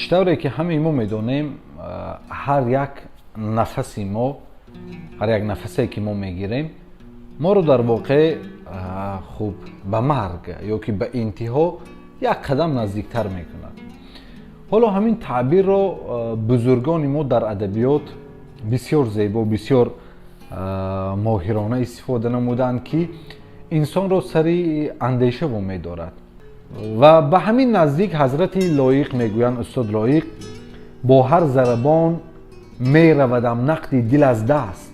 чтавре ки ҳамаи мо медонем, ҳар як нафаси мо, ҳар як нафасе ки мо мегирем, моро дар воқеъ хуб ба марг ё ки ба интиҳо як қадам наздиктар мекунад. ҳоло ҳамин таъбирро бузургони мо дар адабиёт бисёр зебо, бисёр моҳирона истифода намуданд, ки инсонро сари андеша вомедорад. ва ба ҳамин наздик ҳазрати лоиқ мегӯянд, устод лоиқ: бо ҳар зарабон меравадам нақди дил аз даст.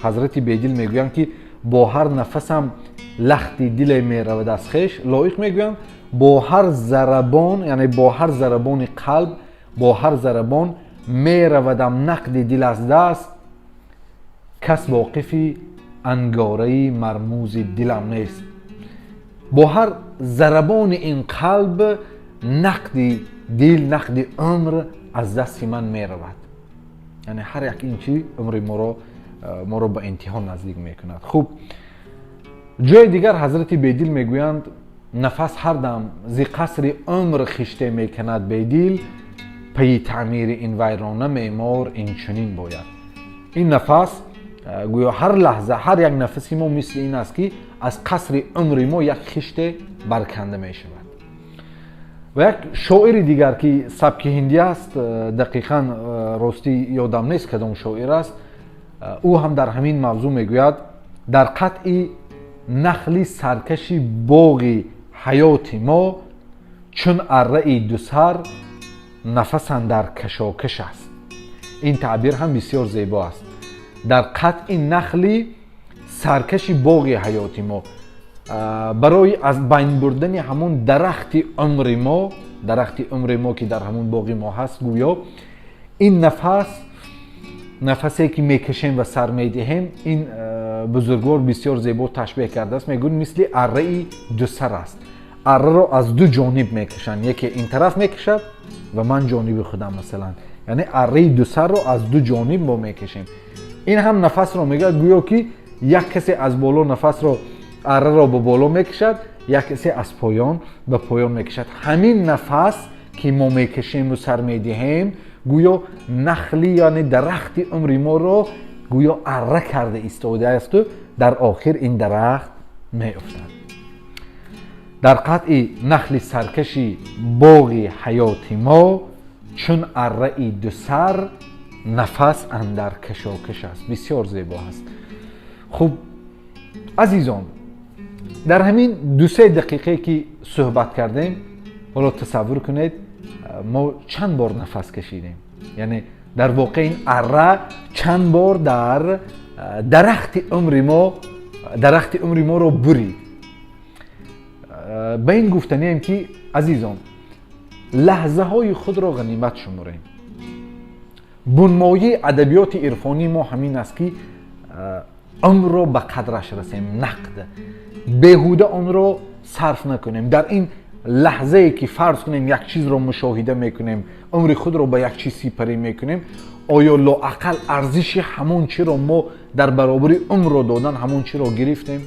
ҳазрати бедил мегӯянд ки бо ҳар нафасам лахти диле меравад аз хеш. лоиқ мегӯянд бо ҳар зарабон, яъне бо ҳар зарабони қалб, бо ҳар зарабон меравадам нақди дил аз даст. кас воқифи ангораи мармӯзи дилам нест. бо ҳар зарабони ин қалб нақди дил, нақди умр аз дасти ман меравад. яъне ҳар як инчи умри моро ба интиҳо наздик мекунад. хуб, ҷои дигар ҳазрати бедил мегӯянд: нафас ҳар дам зи қасри умр хиште мекунад бедил, пайи таъмири ин вайрона меъмор инчунин бояд. ин нафас гӯё ҳар лаҳза, ҳар як нафаси мо мисли ин аст ки аз қасри умри мо як хиште барканда мешавад. ва як шоири дигар ки сабки ҳиндӣ аст, дақиқан ростӣ ёдам нест кадом шоир аст, ӯ ҳам дар ҳамин мавзӯъ мегӯяд: дар қатъи нахли саркаши боғи ҳаёти мо чун арраи дусар нафас андар кашокаш аст. ин таъбир ҳам бисёр зебо аст. дар қатъи нахли саркаши боғи ҳаёти мо, барои аз байн бурдани ҳамон дарахти умри мо ки дар ҳамон боғи мо ҳаст, гӯё ин нафасе ки мекашем ва сар медиҳем, ин бузургвор бисёр зебо ташбеҳ кардааст. мегӯяд мисли арраи дусар аст. арраро аз ду ҷониб мекашанд, яке ин тараф мекашад ва ман ҷониби худам масалан, яъне арраи дусарро аз ду ҷониб мо мекашем. ин ҳам нафасро мегӯяд, гӯё ки як касе аз боло нафасро, арраро ба боло мекашад, як касе аз поён ба поён мекашад. ҳамин нафас ки мо мекашему сар медиҳем, гӯё нахли, яъне дарахти умри моро гӯё арра карда истодааст, дар охир ин дарахт меуфтад. дар қатъи нахли саркаши боғи ҳаёти мо чун арраи дусар нафас андар кашокаш аст. бисёр зебо аст. хуб азизон, дар ҳамин 2-3 дақиқае ки суҳбат кардем, ҳоло тасаввур кунед мо чанд бор нафас кашидем. яъне дар воқеъ ин арра чанд бор дар дарахти умри моро бурид. ба ин гуфтанием ки азизон, лаҳзаҳои худро ғанимат шумурем. бунмояи адабиёти ирфонии мо ҳамин аст ки умрро ба қадраш расем, нақд беҳуда онро сарф накунем. дар ин лаҳзае ки фарз кунем як чизро мушоҳида мекунем, умри худро ба як чиз сипарӣ мекунем, оё лоақал арзиши ҳамон чиро мо дар баробари умрро додан ҳамон чиро гирифтем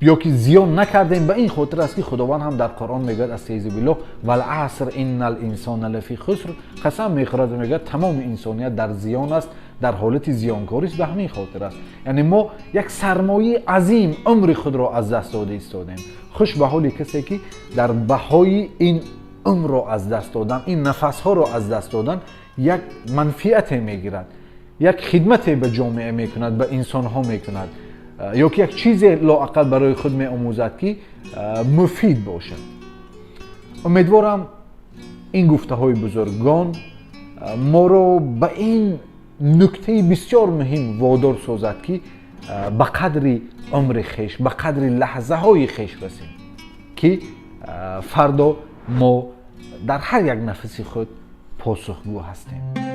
ё ки зиён накардем. ба ин хотир аст ки худованд ҳам дар Қуръон мегӯяд: астаъизу биллоҳ валъаср иннал инсона лафи хуср. қасам мехӯрад ва мегӯяд тамоми инсоният дар зиён аст, дар ҳолати зиёнкорист. ба ҳамин хотир аст, яъне мо як сармояи азим умри худро аз даст дода истодем. хуш ба ҳоли касе ки дар баҳои ин умрро аз даст додан, ин нафасҳоро аз даст додан як манфиате мегирад, як хидмате ба ҷомеа мекунад, ба инсонҳо мекунад, ё ки як чизе лоақал барои худ меомӯзад ки муфид бошад. умедворам ин гуфтаҳои бузургон моро ба ин нуктаи бисёр муҳим водор созад ки ба қадри умри хеш, ба қадри лаҳзаҳои хеш расем, ки фардо мо дар ҳар як нафаси худ посухгӯ ҳастем.